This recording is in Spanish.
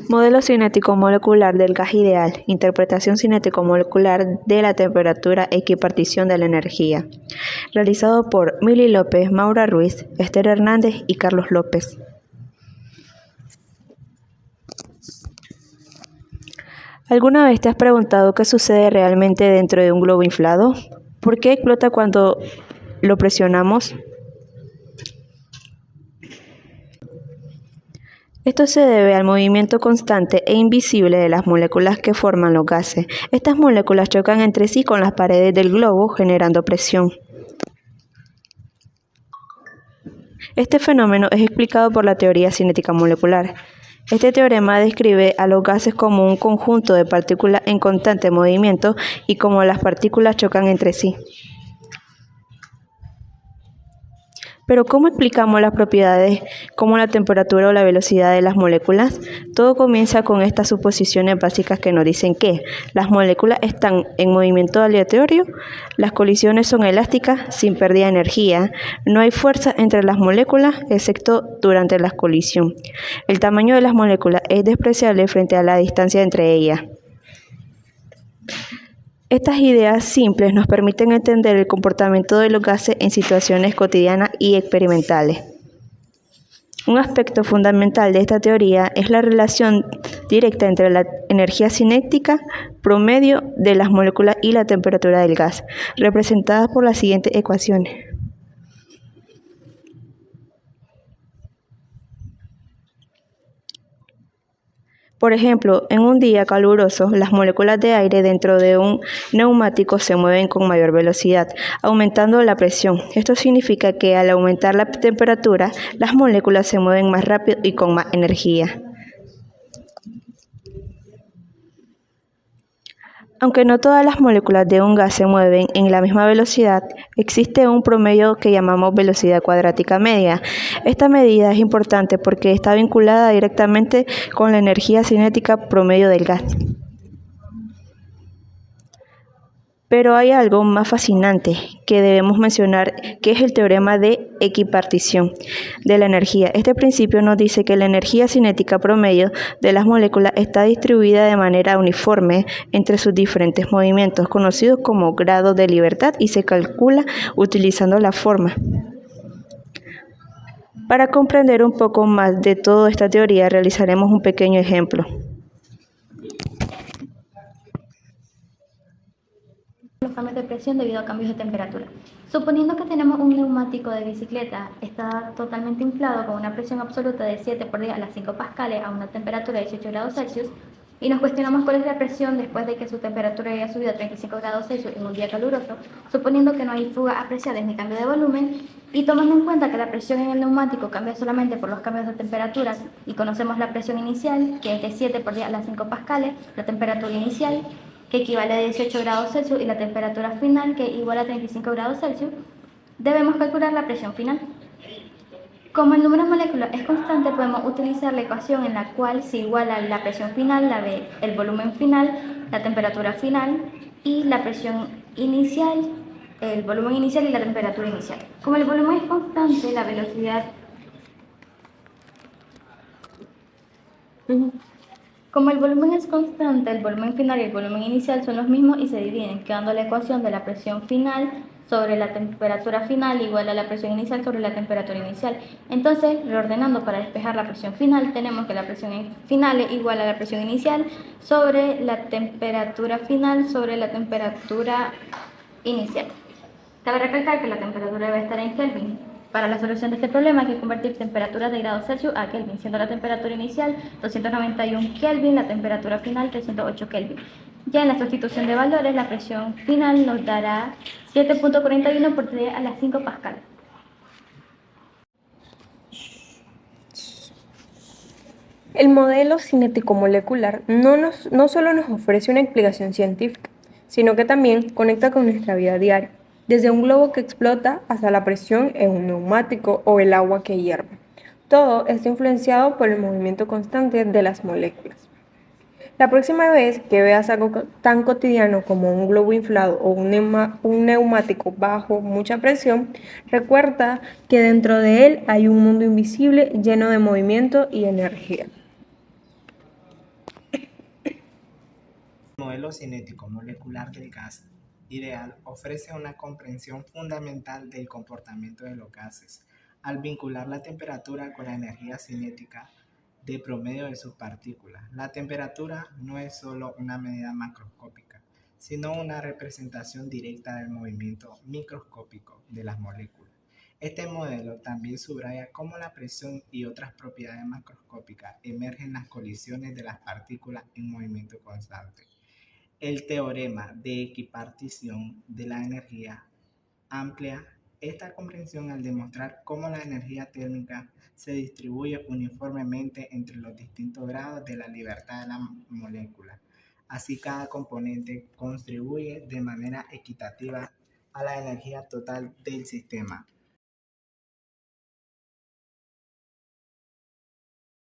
Modelo cinético-molecular del gas ideal. Interpretación cinético-molecular de la temperatura equipartición de la energía. Realizado por Mili López, Maura Ruiz, Esther Hernández y Carlos López. ¿Alguna vez te has preguntado qué sucede realmente dentro de un globo inflado? ¿Por qué explota cuando lo presionamos? Esto se debe al movimiento constante e invisible de las moléculas que forman los gases. Estas moléculas chocan entre sí con las paredes del globo, generando presión. Este fenómeno es explicado por la teoría cinética molecular. Este teorema describe a los gases como un conjunto de partículas en constante movimiento y cómo las partículas chocan entre sí. Pero ¿cómo explicamos las propiedades como la temperatura o la velocidad de las moléculas? Todo comienza con estas suposiciones básicas que nos dicen que las moléculas están en movimiento aleatorio, las colisiones son elásticas sin pérdida de energía, no hay fuerza entre las moléculas excepto durante la colisión. El tamaño de las moléculas es despreciable frente a la distancia entre ellas. Estas ideas simples nos permiten entender el comportamiento de los gases en situaciones cotidianas y experimentales. Un aspecto fundamental de esta teoría es la relación directa entre la energía cinética promedio de las moléculas y la temperatura del gas, representadas por las siguientes ecuaciones. Por ejemplo, en un día caluroso, las moléculas de aire dentro de un neumático se mueven con mayor velocidad, aumentando la presión. Esto significa que al aumentar la temperatura, las moléculas se mueven más rápido y con más energía. Aunque no todas las moléculas de un gas se mueven en la misma velocidad, existe un promedio que llamamos velocidad cuadrática media. Esta medida es importante porque está vinculada directamente con la energía cinética promedio del gas. Pero hay algo más fascinante que debemos mencionar, que es el teorema de equipartición de la energía. Este principio nos dice que la energía cinética promedio de las moléculas está distribuida de manera uniforme entre sus diferentes movimientos, conocidos como grados de libertad, y se calcula utilizando la forma. Para comprender un poco más de toda esta teoría, realizaremos un pequeño ejemplo. Los cambios de presión debido a cambios de temperatura. Suponiendo que tenemos un neumático de bicicleta, está totalmente inflado con una presión absoluta de 7 por 10 a las 5 pascales a una temperatura de 18 grados Celsius, y nos cuestionamos cuál es la presión después de que su temperatura haya subido a 35 grados Celsius en un día caluroso, suponiendo que no hay fugas apreciables ni cambio de volumen, y tomando en cuenta que la presión en el neumático cambia solamente por los cambios de temperatura, y conocemos la presión inicial, que es de 7 por 10 a las 5 pascales, la temperatura inicial, que equivale a 18 grados Celsius, y la temperatura final, que igual a 35 grados Celsius, debemos calcular la presión final. Como el número de moléculas es constante, podemos utilizar la ecuación en la cual se iguala la presión final, la de el volumen final, la temperatura final y la presión inicial, el volumen inicial y la temperatura inicial. Como el volumen es constante, la velocidad... Como el volumen es constante, el volumen final y el volumen inicial son los mismos y se dividen, quedando la ecuación de la presión final sobre la temperatura final igual a la presión inicial sobre la temperatura inicial. Entonces, reordenando para despejar la presión final, tenemos que la presión final es igual a la presión inicial sobre la temperatura final sobre la temperatura inicial. Cabe recalcar que la temperatura debe estar en Kelvin. Para la solución de este problema hay que convertir temperaturas de grados Celsius a Kelvin, siendo la temperatura inicial 291 Kelvin, la temperatura final 308 Kelvin. Ya en la sustitución de valores, la presión final nos dará 7.41 por 10 a las 5 pascal. El modelo cinético-molecular no solo nos ofrece una explicación científica, sino que también conecta con nuestra vida diaria, desde un globo que explota hasta la presión en un neumático o el agua que hierve. Todo está influenciado por el movimiento constante de las moléculas. La próxima vez que veas algo tan cotidiano como un globo inflado o un neumático bajo mucha presión, recuerda que dentro de él hay un mundo invisible lleno de movimiento y energía. modelo cinético molecular del gas ideal ofrece una comprensión fundamental del comportamiento de los gases, al vincular la temperatura con la energía cinética de promedio de sus partículas. La temperatura no es solo una medida macroscópica, sino una representación directa del movimiento microscópico de las moléculas. Este modelo también subraya cómo la presión y otras propiedades macroscópicas emergen en las colisiones de las partículas en movimiento constante. El teorema de equipartición de la energía amplia esta comprensión al demostrar cómo la energía térmica se distribuye uniformemente entre los distintos grados de la libertad de la molécula. Así, cada componente contribuye de manera equitativa a la energía total del sistema.